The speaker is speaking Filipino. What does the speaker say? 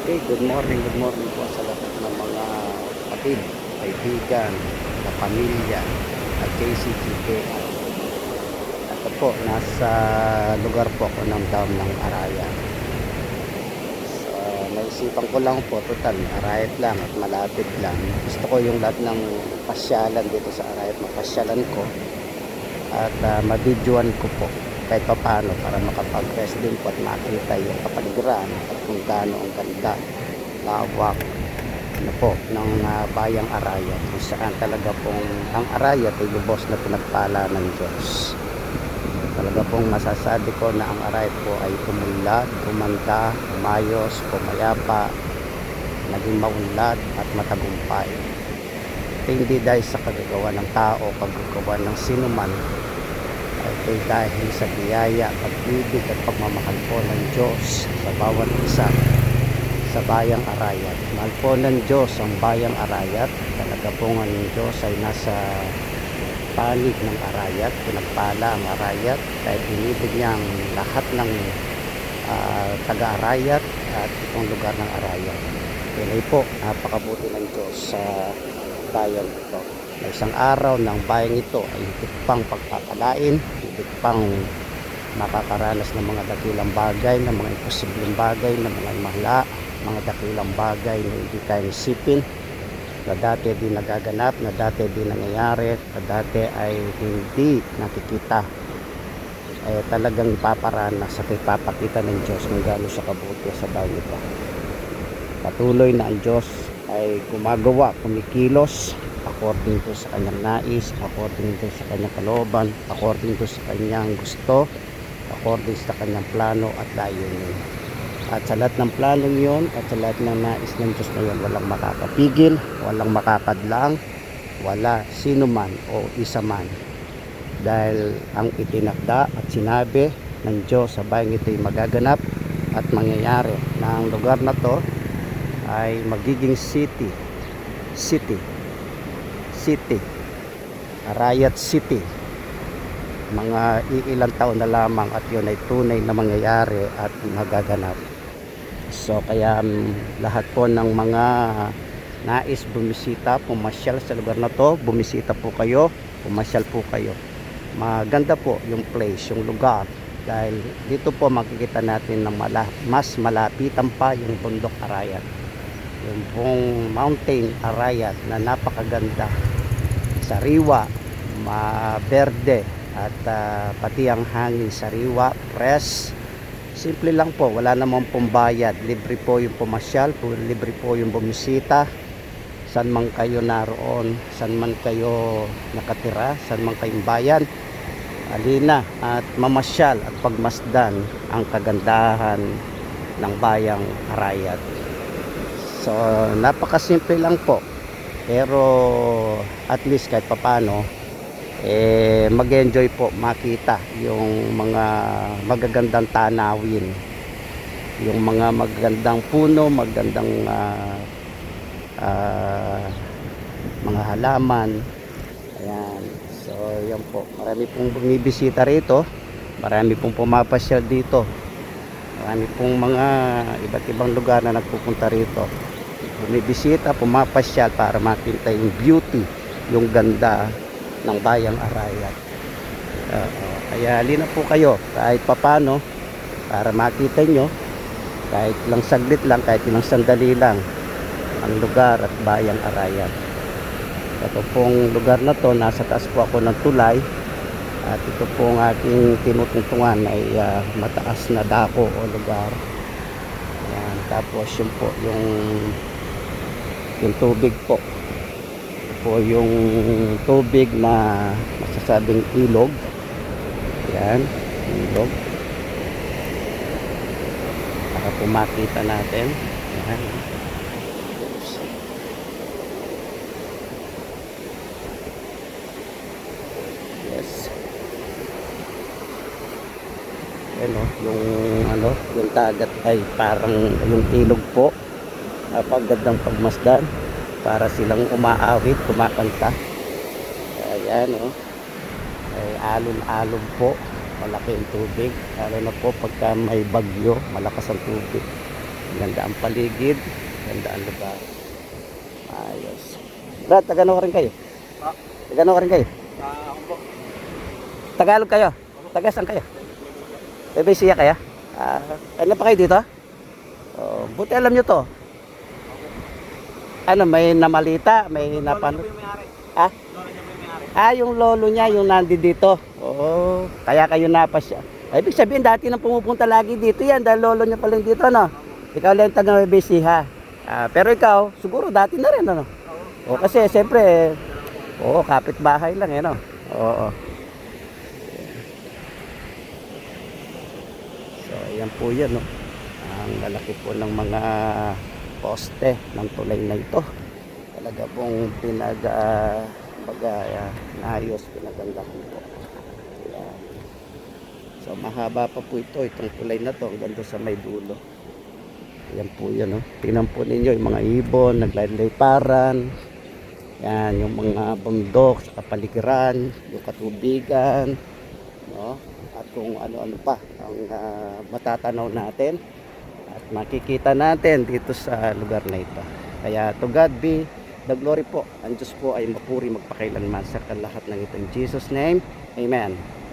Okay, good morning po sa lahat ng mga kapatid, kaibigan, na pamilya at KCGKR. Ito po, nasa lugar po ako ng Dam ng Araya. So, naisipan ko lang po, total, Arayat lang at malapit lang. Gusto ko yung lahat ng pasyalan dito sa Arayat, mapasyalan ko at mabidyoan ko po kahit pa paano para makapag-rest din po at makita yung kapaligiran at kung gaano ang ganda, lawak ano po ng bayang Arayat, kung saan talaga pong ang Arayat ay lubos na pinagpala ng Diyos. Talaga pong masasabi ko na ang Arayat po ay umunlad, umanda, umayos, pumayapa, naging maunlad at matagumpay. Hindi dahil sa kagagawa ng tao, kagagawa ng sinuman, ay dahil sa biyaya, pag-ibig at pagmamahal po ng Diyos sa bawat isa sa bayang Arayat. Mahal po ng Diyos ang bayang Arayat. Talaga po ang Diyos ay nasa panig ng Arayat, pinagpala ang Arayat kahit inibig niya ang lahat ng taga-Arayat at itong lugar ng Arayat. Kaya po, napakabuti ng Diyos sa bayan ito. Na isang araw ng bayang ito ay higit pang pagpapalain, higit pang makakaranas ng mga dakilang bagay, ng mga imposibleng bagay, ng mga mahla, mga dakilang bagay na hindi tayo isipin, na dati di nagaganap, na dati di nangyayari, na dati ay hindi nakikita. Ay talagang ipaparanas at ipapakita ng Diyos kung gaano siya kabuti sa bayan ito. Patuloy na ang Diyos ay gumagawa, kumikilos according to sa kanyang nais, according to sa kanyang kalooban, according to sa kanyang gusto, according sa kanyang plano at layunin. At sa lahat ng plano yon at sa lahat ng nais ng Diyos na yun, walang makakapigil, walang makakadlang, wala sino man o isa man. Dahil ang itinakda at sinabi ng Diyos sa bayang ito'y magaganap at mangyayari na ang lugar na to ay magiging city, Arayat City. Mga ilang taon na lamang at yun ay tunay na mangyayari at magaganap. So kaya lahat po ng mga nais bumisita, pumasyal sa lugar na to, bumisita po kayo, pumasyal po kayo. Maganda po yung place, yung lugar, dahil dito po makikita natin ng mas malapitan pa yung bundok Arayat, yung buong mountain Arayat na napakaganda, sariwa, maberde at pati ang hangin sariwa, fresh. Simple lang po, wala namang pambayad, libre po yung pumasyal, libre po yung bumisita, saan man kayo naroon, saan man kayo nakatira, saan man kayong bayan, alina at mamasyal at pagmasdan ang kagandahan ng bayang Arayat. So napakasimple lang po, pero at least kahit papano mag-enjoy po, makita yung mga magagandang tanawin, yung mga magagandang puno, magagandang mga halaman. Ayan. So yan po, marami pong bumibisita rito, marami pong pumapasyal dito, marami pong mga iba't ibang lugar na nagpupunta rito, bumibisita, pumapasyal para makita yung beauty, yung ganda ng bayang Arayat. Kaya halina po kayo kahit papano para makita nyo kahit lang saglit lang, kahit ilang sandali lang ang lugar at bayang Arayat. Ito pong lugar na to, nasa taas po ako ng tulay at ito pong aking tinutungtungan ay mataas na dako o lugar. Ayan, tapos yun po yung tubig po yung tubig na masasabing ilog. Yan, ilog para po makita natin. Yan. Yes. Yan o, yung dagat ay parang yung ilog po, napagandang pagmasdan, para silang umaawit, kumakanta. Ayan o, ay alon-alon po, malaki ang tubig, lalo na po pagka may bagyo, malakas ang tubig. Ganda ang paligid, ganda ang lugar. Ayos. Brad, Tagalog rin kayo? Tagalog rin kayo? Tagalog kayo? Taga saan kayo? Bebesiya kaya? Ano pa kayo dito? Oh, buti alam nyo to. Ano, may namalita, may napanood. Yung lolo niya, yung nandi dito. Oo, kaya kayo napasya. Ay, ibig sabihin, dati nang pumupunta lagi dito yan, dahil lolo niya pala dito, no? Ikaw lang taga Bebesiya. Pero ikaw, siguro dati na rin, ano? O, kasi, siyempre, kapitbahay lang, no? Oo. So, ayan po yan, no? Ang lalaki po ng mga poste ng tulay na ito. Talaga pong naayos, pinagandahan po. Ayan. So, mahaba pa po itong tulay na to, hanggang doon sa may dulo. Ayan po yan, no? Tingnan po ninyo, yung mga ibon, naglayparan. Yan, yung mga bundok sa kapaligiran, yung katubigan, no? At kung ano-ano pa ang matatanaw natin at makikita natin dito sa lugar na ito. Kaya to God be the glory po. Ang Diyos po ay mapuri magpakailanman sa lahat ng ito. In Jesus name, Amen.